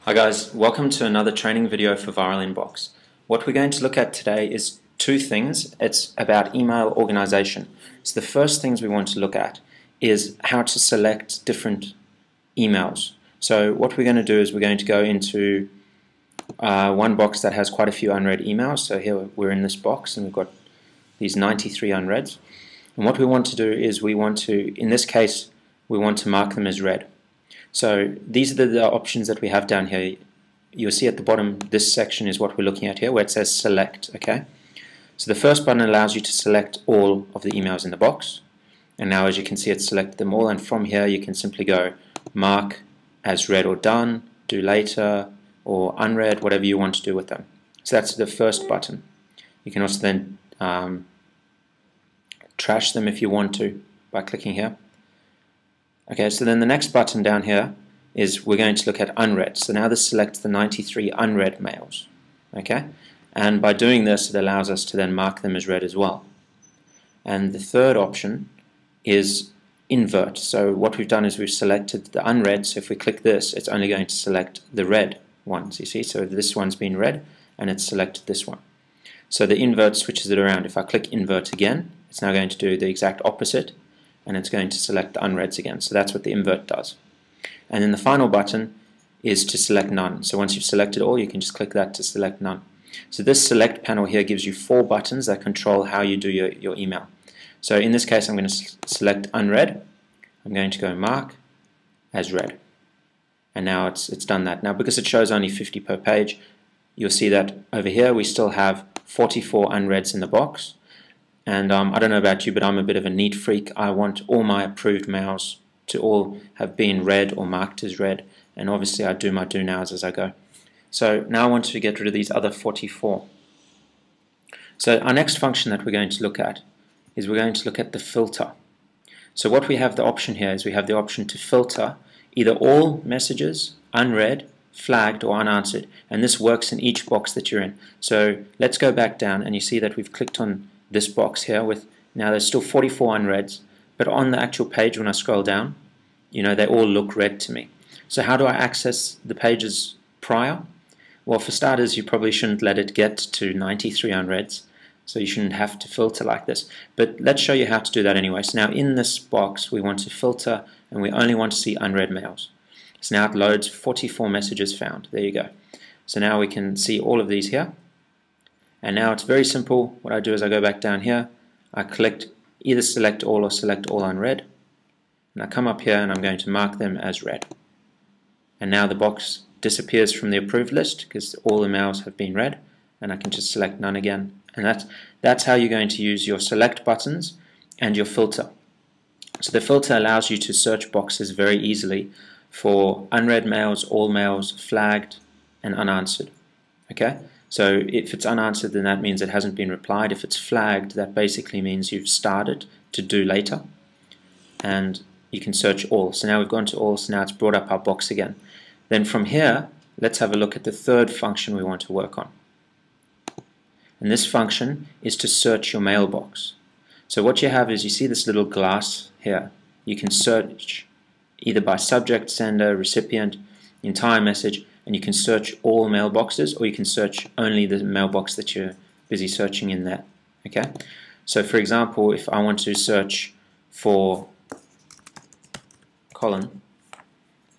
Hi guys, welcome to another training video for Viral Inbox. What we're going to look at today is two things. It's about email organization. So the first things we want to look at is how to select different emails. So what we're going to do is we're going to go into one box that has quite a few unread emails. So here we're in this box and we've got these 93 unreads. And what we want to do is we want to, in this case, we want to mark them as read. So these are the options that we have down here. You'll see at the bottom, this section is what we're looking at here, where it says select, okay? So the first button allows you to select all of the emails in the box. And now as you can see, it's selected them all, and from here you can simply go mark as read or done, do later, or unread, whatever you want to do with them. So that's the first button. You can also then trash them if you want to by clicking here. Okay, so then the next button down here is we're going to look at unread. So now this selects the 93 unread mails. Okay, and by doing this, it allows us to then mark them as read as well. And the third option is invert. So what we've done is we've selected the unread. So if we click this, it's only going to select the read ones. You see, so this one's been read, and it's selected this one. So the invert switches it around. If I click invert again, it's now going to do the exact opposite, and it's going to select the unreads again. So that's what the invert does. And then the final button is to select none. So once you've selected all, you can just click that to select none. So this select panel here gives you 4 buttons that control how you do your email. So in this case, I'm going to select unread. I'm going to go mark as read. And now it's done that. Now because it shows only 50 per page, you'll see that over here we still have 44 unreads in the box. And I don't know about you, but I'm a bit of a neat freak. I want all my approved mails to all have been read or marked as read, and obviously I do my do nows as I go. So now I want to get rid of these other 44. So our next function that we're going to look at is we're going to look at the filter. So what we have the option here is we have the option to filter either all messages, unread, flagged, or unanswered, and this works in each box that you're in. So let's go back down, and you see that we've clicked on this box here with, now there's still 44 unreads, but on the actual page when I scroll down, you know, they all look read to me. So how do I access the pages prior? Well, for starters, you probably shouldn't let it get to 93 unreads, so you shouldn't have to filter like this. But let's show you how to do that anyway. So now in this box, we want to filter, and we only want to see unread mails. So now it loads 44 messages found. There you go. So now we can see all of these here. And now it's very simple. What I do is I go back down here, I click either select all or select all unread, and I come up here and I'm going to mark them as read. And now the box disappears from the approved list because all the mails have been read, and I can just select none again. And that's how you're going to use your select buttons and your filter. So the filter allows you to search boxes very easily for unread mails, all mails, flagged, and unanswered. Okay? So if it's unanswered, then that means it hasn't been replied. If it's flagged, that basically means you've started to do later. And you can search all. So now we've gone to all, so now it's brought up our box again. Then from here, let's have a look at the third function we want to work on. And this function is to search your mailbox. So what you have is, you see this little glass here. You can search either by subject, sender, recipient, entire message, and you can search all mailboxes, or you can search only the mailbox that you're busy searching in there. Okay? So for example, if I want to search for Colin,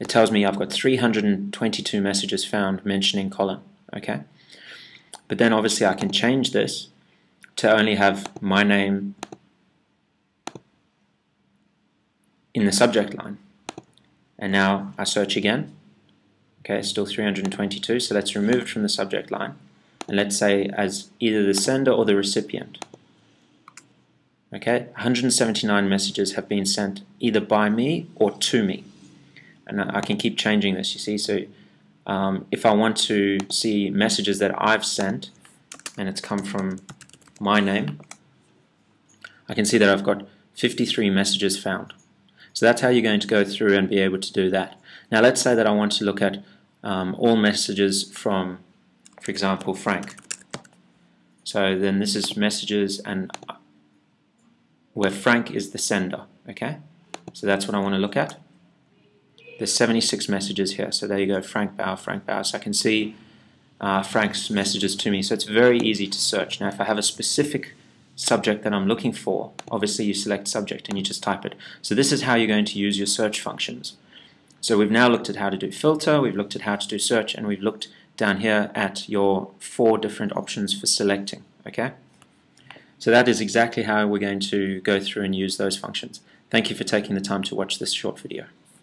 it tells me I've got 322 messages found mentioning Colin. Okay? But then obviously I can change this to only have my name in the subject line. And now I search again. Okay, it's still 322, so let's remove it from the subject line. And let's say as either the sender or the recipient. Okay, 179 messages have been sent either by me or to me. And I can keep changing this, you see. So if I want to see messages that I've sent, and it's come from my name, I can see that I've got 53 messages found. So that's how you're going to go through and be able to do that. Now let's say that I want to look at all messages from, for example, Frank. So then this is messages and where Frank is the sender. Okay, so that's what I want to look at. there's 76 messages here. So there you go, Frank Bauer, Frank Bauer. So I can see Frank's messages to me. So it's very easy to search. Now if I have a specific subject that I'm looking for, obviously you select subject and you just type it. So this is how you're going to use your search functions. So we've now looked at how to do filter, we've looked at how to do search, and we've looked down here at your 4 different options for selecting. Okay? So that is exactly how we're going to go through and use those functions. Thank you for taking the time to watch this short video.